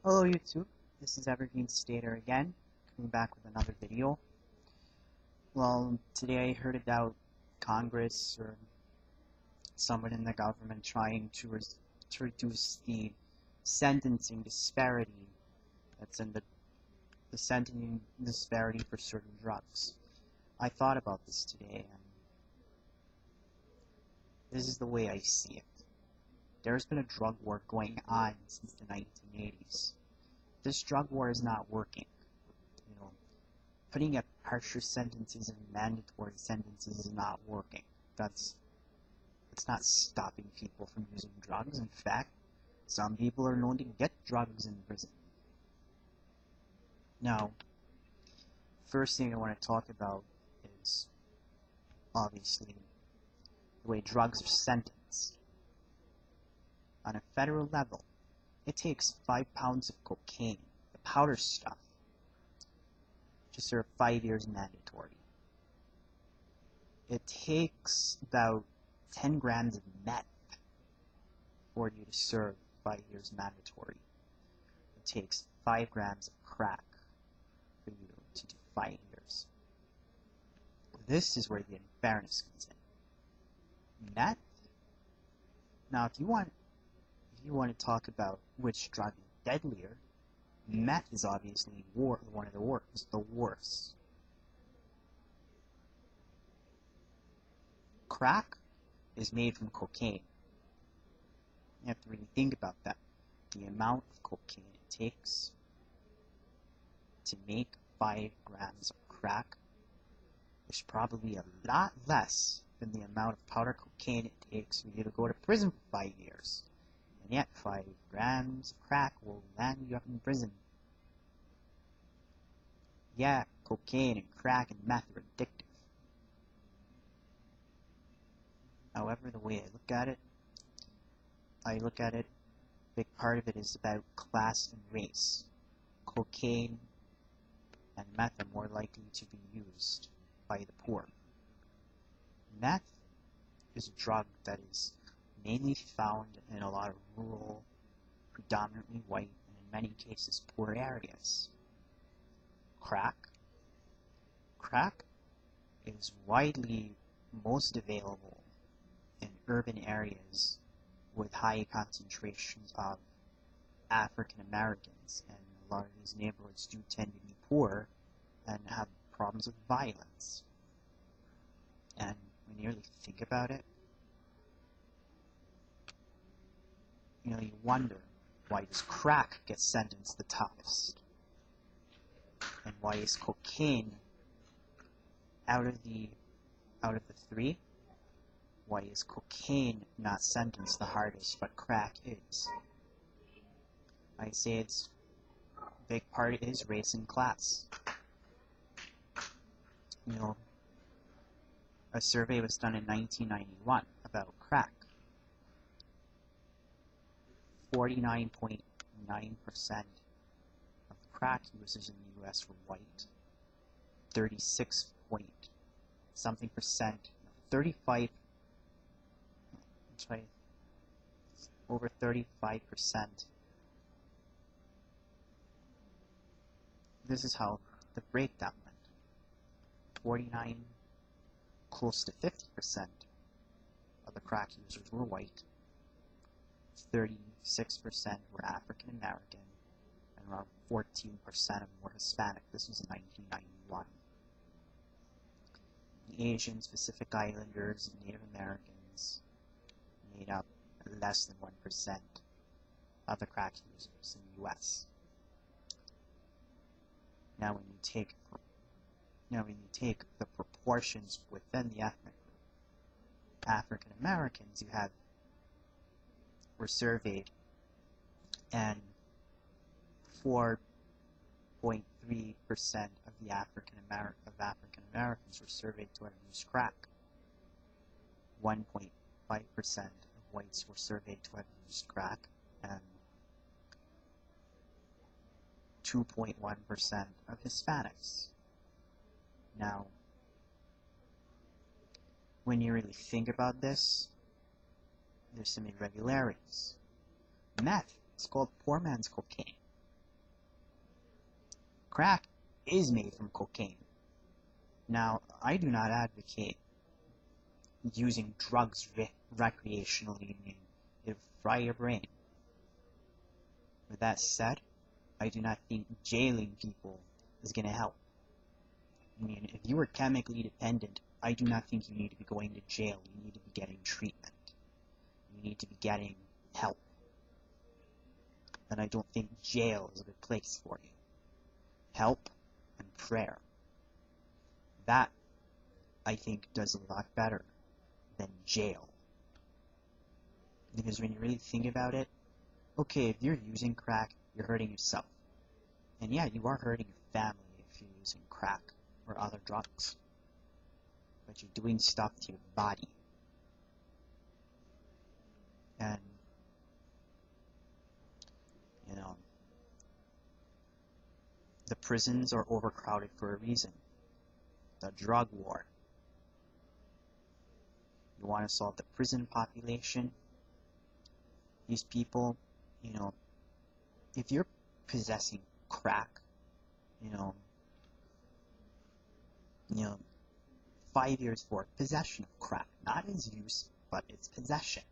Hello YouTube, this is Evergreen Stater again, coming back with another video. Well, today I heard about Congress or someone in the government trying to reduce the sentencing disparity that's in the sentencing disparity for certain drugs. I thought about this today, and this is the way I see it. There's been a drug war going on since the 1980s. This drug war is not working. Putting up harsher sentences and mandatory sentences is not working. It's not stopping people from using drugs. In fact, some people are known to get drugs in prison. Now, first thing I want to talk about is obviously the way drugs are sentenced. On a federal level, it takes 5 pounds of cocaine, the powder stuff, to serve 5 years mandatory. It takes about 10 grams of meth for you to serve 5 years mandatory. It takes 5 grams of crack for you to do 5 years. This is where the unfairness comes in. Meth? Now, if you want to talk about which drug is deadlier, meth is obviously one of the worst. Crack is made from cocaine. You have to really think about that. The amount of cocaine it takes to make 5 grams of crack is probably a lot less than the amount of powder cocaine it takes for you to go to prison for 5 years. And yet 5 grams of crack will land you up in prison. Yeah, cocaine and crack and meth are addictive. However, the way I look at it, a big part of it is about class and race. Cocaine and meth are more likely to be used by the poor. Meth is a drug that is mainly found in a lot of rural, predominantly white, and in many cases poor areas. Crack is widely most available in urban areas with high concentrations of African Americans, and a lot of these neighborhoods do tend to be poor and have problems with violence. And when you really think about it, you wonder, why does crack get sentenced the toughest? And why is cocaine, out of the 3, why is cocaine not sentenced the hardest, but crack is? I say it's a big part is race and class. A survey was done in 1991 about crack. 49.9% of crack users in the U.S. were white. 36 point something percent, 35, over 35%. This is how the breakdown went. 49, close to 50% of the crack users were white. 36% were African American, and around 14% of them were Hispanic. This was in 1991. The Asians, Pacific Islanders, and Native Americans made up less than 1% of the crack users in the U.S. Now, when you take the proportions within the ethnic group, African Americans were surveyed, and 4.3% of the African Americans were surveyed to have used crack. 1.5% of whites were surveyed to have used crack, and 2.1% of Hispanics. Now, when you really think about this, there's some irregularities. Meth is called poor man's cocaine. Crack is made from cocaine. Now, I do not advocate using drugs recreationally to fry your brain. With that said, I do not think jailing people is going to help. I mean, if you are chemically dependent, I do not think you need to be going to jail. You need to be getting treatment. You need to be getting help. And I don't think jail is a good place for you. Help and prayer. That, I think, does a lot better than jail. Because when you really think about it, okay, if you're using crack, you're hurting yourself. And yeah, you are hurting your family if you're using crack or other drugs. But you're doing stuff to your body. And, you know, the prisons are overcrowded for a reason. The drug war. You want to solve the prison population? These people, you know, if you're possessing crack, you know, 5 years for possession of crack, not its use, but its possession.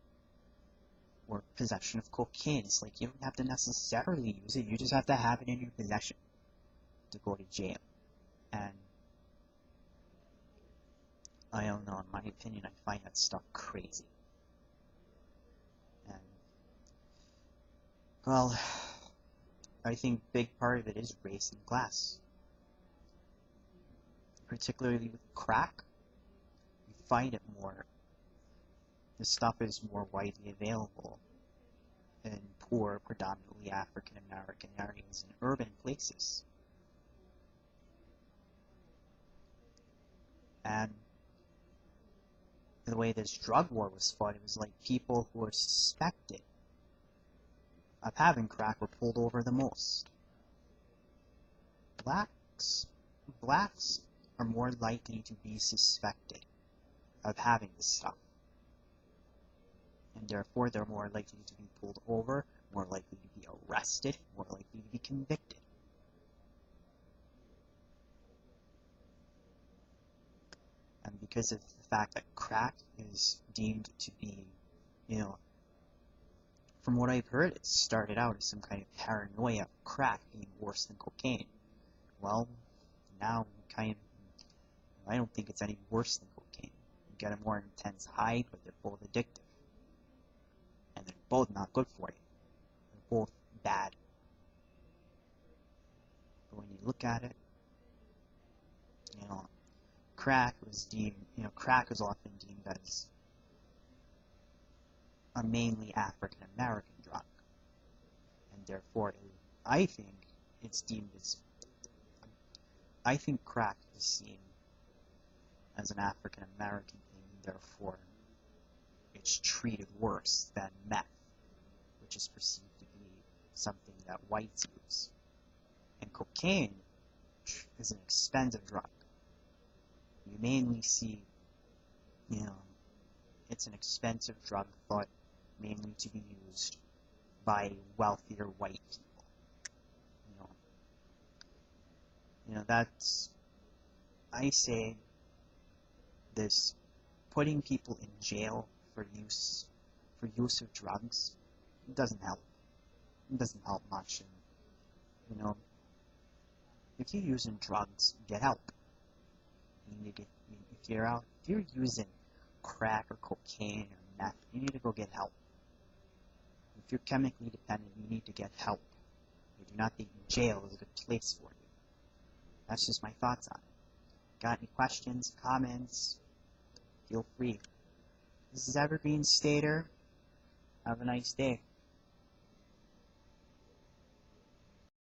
Or possession of cocaine. It's like you don't have to necessarily use it, you just have to have it in your possession to go to jail. And I don't know, in my opinion, I find that stuff crazy. And, well, I think a big part of it is race and class. Particularly with crack, you find it more. The stuff is more widely available in poor, predominantly African American areas and urban places. And the way this drug war was fought, it was like people who were suspected of having crack were pulled over the most. Blacks are more likely to be suspected of having this stuff. And therefore, they're more likely to be pulled over, more likely to be arrested, more likely to be convicted. And because of the fact that crack is deemed to be, from what I've heard, it started out as some kind of paranoia of crack being worse than cocaine. Well, now I don't think it's any worse than cocaine. You get a more intense high, but they're both addictive. And they're both not good for you. They're both bad. But when you look at it, crack was often deemed as a mainly African American drug. And therefore, I think crack is seen as an African American thing, and therefore it's treated worse than meth, which is perceived to be something that whites use. And cocaine is an expensive drug. You mainly see, it's an expensive drug thought mainly to be used by wealthier white people. I say this, putting people in jail for use of drugs, it doesn't help. It doesn't help much. And, if you're using drugs, get help. If you're using crack or cocaine or meth, you need to go get help. If you're chemically dependent, you need to get help. I do not think jail is a good place for you. That's just my thoughts on it. Got any questions, comments? Feel free. This is Evergreen Stater. Have a nice day.